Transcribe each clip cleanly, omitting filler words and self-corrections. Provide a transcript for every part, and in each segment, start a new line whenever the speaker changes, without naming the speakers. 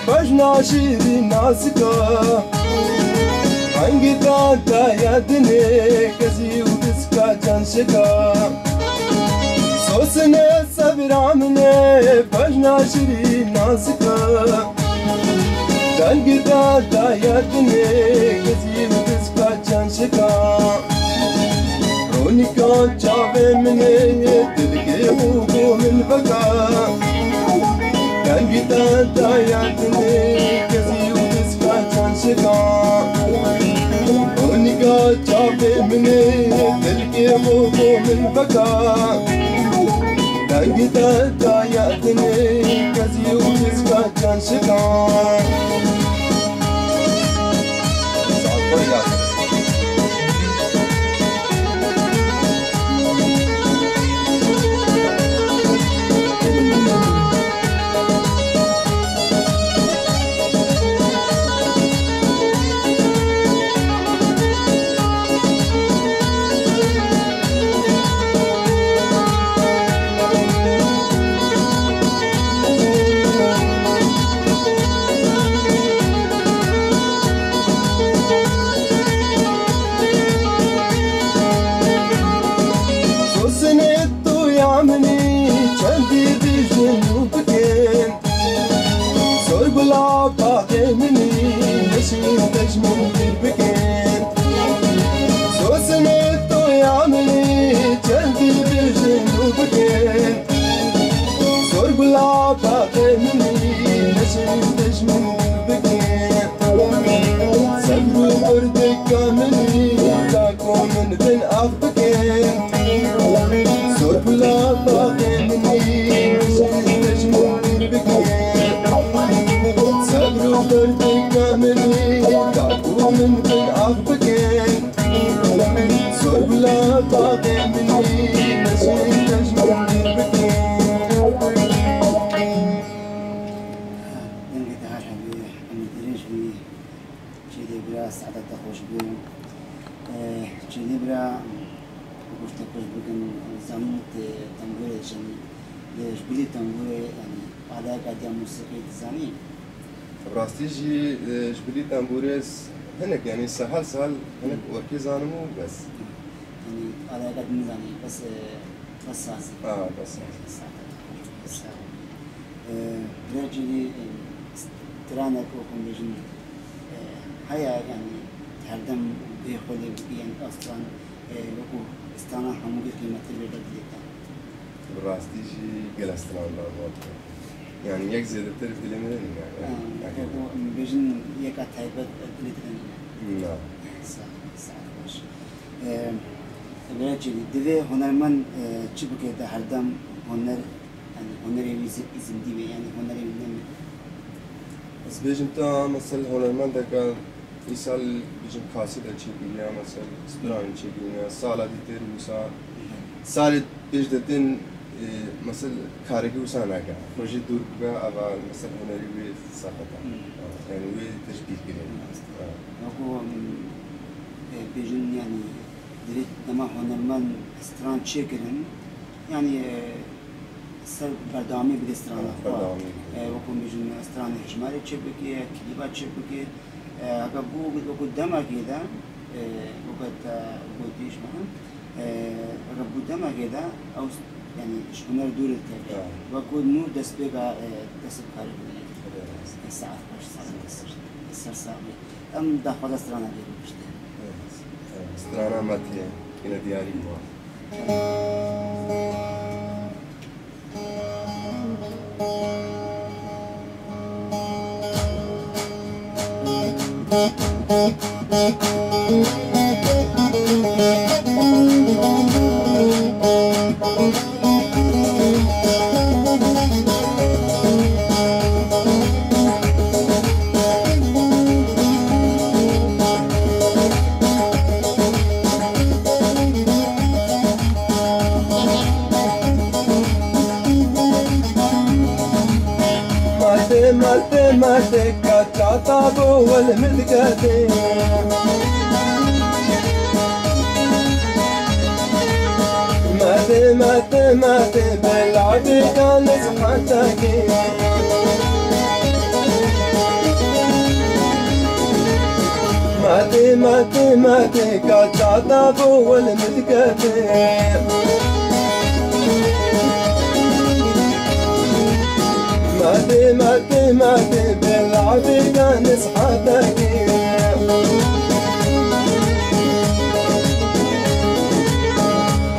بجنا شيري ناسكا هنگی تا یادنه کسی و دسکا چنشکا سوسنه سبرامنه بجنا شيري ناسكا هنگی تا یادنه کسی و دسکا چنشکا رونیکا چاوه منه دلگه خوبو من بکا هنگی تا یادنه کسی و دسکا چنشکا رونیکا چاوه منه دلگه خوبو من بکا هنگی تا یادنه کسی و دسکا چنشکا راستيجي جبلي تنبوريس هناك يعني سهل هناك وركي زانمو بس
يعني على قد ميزاني بس ساسي بس رجلي ترانا كوكم بيجن هيا يعني تهردم بيخولي يعني اصلا وكو استانا همو قيمة البيضة ديتا
راستيجي جلستنا الله يعني يك زيادة تعرف دليل يعني
بيجن يك أتايبت دليل
لا
صح باش برای دیوی هنرمند چی بکه در هر دم هنر يعني هنری اسم دیوی يعني هنری نمی
بس بيجن تا مثلا هنرمند دکان ایسال بيجن خاصی در چی بینیا مثلا استرانی چی بینیا سال دیگر مثلا سال بیش دتن مثل کارگی وسان نکه پروژه دور بگه اول مثل هنری وی ساخته یعنی وی تشکیل کنیم
اگه بیشتر یعنی درید دما هنرمند استران چه کردن یعنی سر بردامی به استران وقتی بیشتر استران هجماری چه بکیه کلیبات چه بکیه اگه بود دما کیدا وقت بودیش مهم اگه بود دما کیدا او يعني شغلنا دور التابع وكل مو دست بقى دست بخارج الساعة 12 ساعة صعبة أم داخل استرانا غير بشتى
استرانا ماتية هنا دياري ما ماتي كاتابو والمدقاتي ماتي بالعبي كان صحتكي ماتي كاتابو والمدقاتي ماتي بالعبي كان صحتكي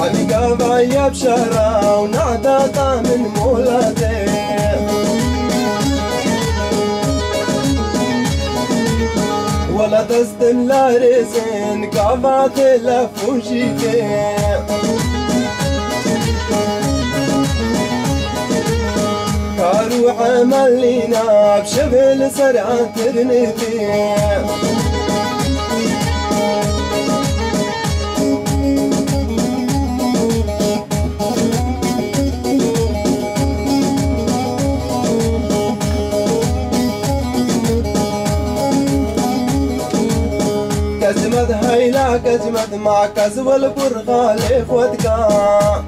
علقا بايا بشهرة ونعداتا من مولاتي ولا تستن لا ريسين كافاتي لفوشيتي كارو عملينا بشبل سرعة ترنيتي كزمد هيلا كزمد مع كزول البرغالي فوتكا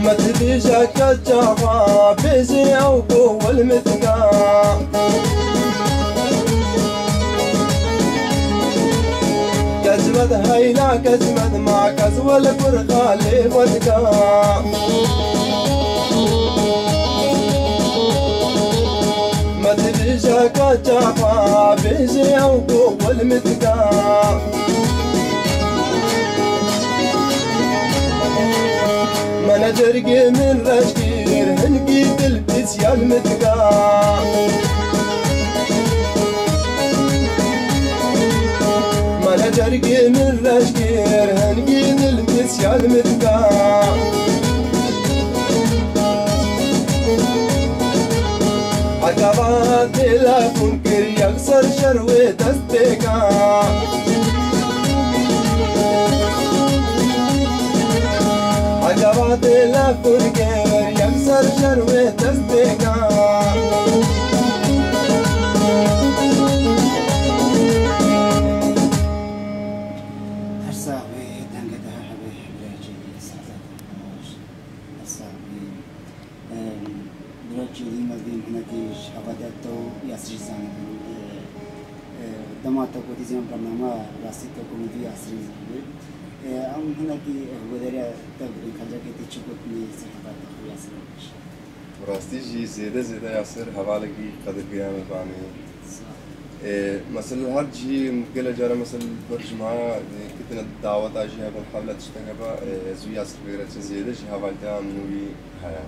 ما تبيجا كجافا بيجي او قوة المتكا كزمد هيلا كزمد مع كزول البرغالي فوتكا ما تبيجا كجافا بيجي او قوة المتكا ما ندرقي من رشكير هنقي تلبس يا المتقا ما ندرقي من رشكير هنقي تلبس يا المتقا عقبات لا تنكر يكسر شروي تستيقا عقبات لا تنكر يكسر شروي تستيقا
هرساوي دنقتها حبي براجي سعادة هرساوي براجي مدين هنتيج حفادتو ياسر زاني دماتو كوتيزيان برنامج راستو كوميدي ياسر زاني ام هناكي ودريا تبري خلجك تشكوتني سحبات ياسر
راستي جي زيادة ياسر حوالك قدر قيام الباني مثلا هر جي مقلة جارة مثلا برجمعة كتنا دعوة عجيها بالحفلة تشتغل زوي ياسر بغيرة زيادة جي حوالتها منوي هيا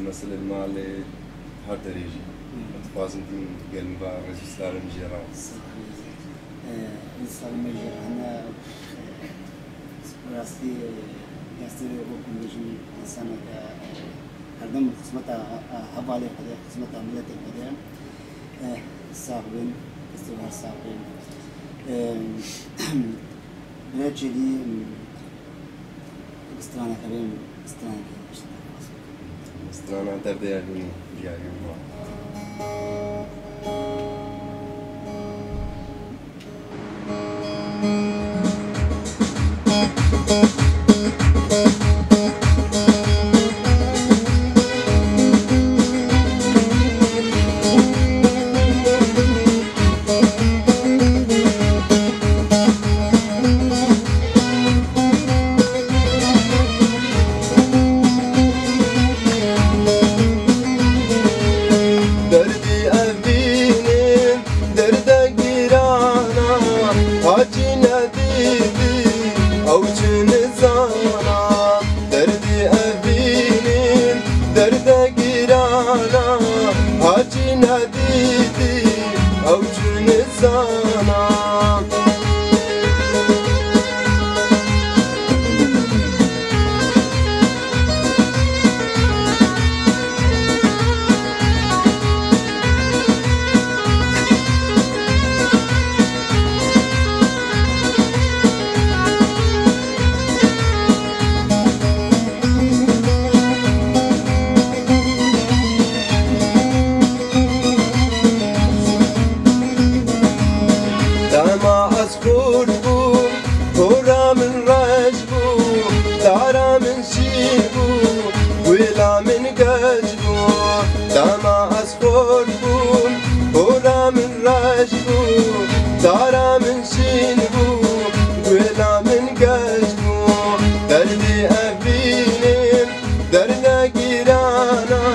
مثلا المال هر دريجي متفازن دين قلبا رجل المجيران
سلام المجيران راستي ياسر وكم نجم إنسان هردم خدمتها حوالي قدر خدمتها ملتي قدر صاحبين استوار صاحبين بلاجي لي استرانا كريم
استرانا درد يعني دیدی او چون زانم دما از خورد بود هورا من رج بود دارا من شیر بود ویلا من گج بود دما از خورد بود هورا من رج بود دارا من شیر بود ویلا من گج بود دردی ابینیم درد گیرانا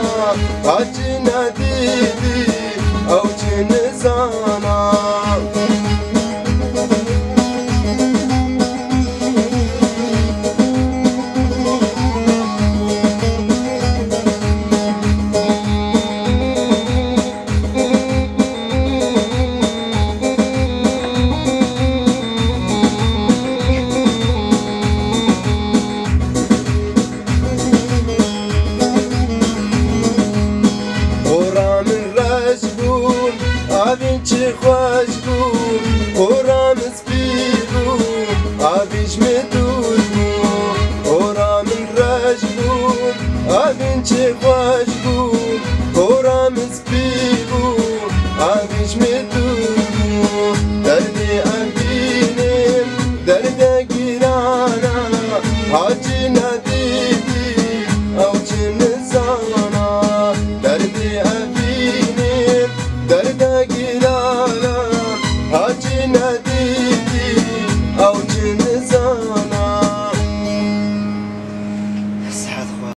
هاچی ندیدی او چی نزانا چی خوش بود خورم سپی بود آبیش می دود بود خورم رش بود آبین چی خوش بود خورم سپی بود آبیش می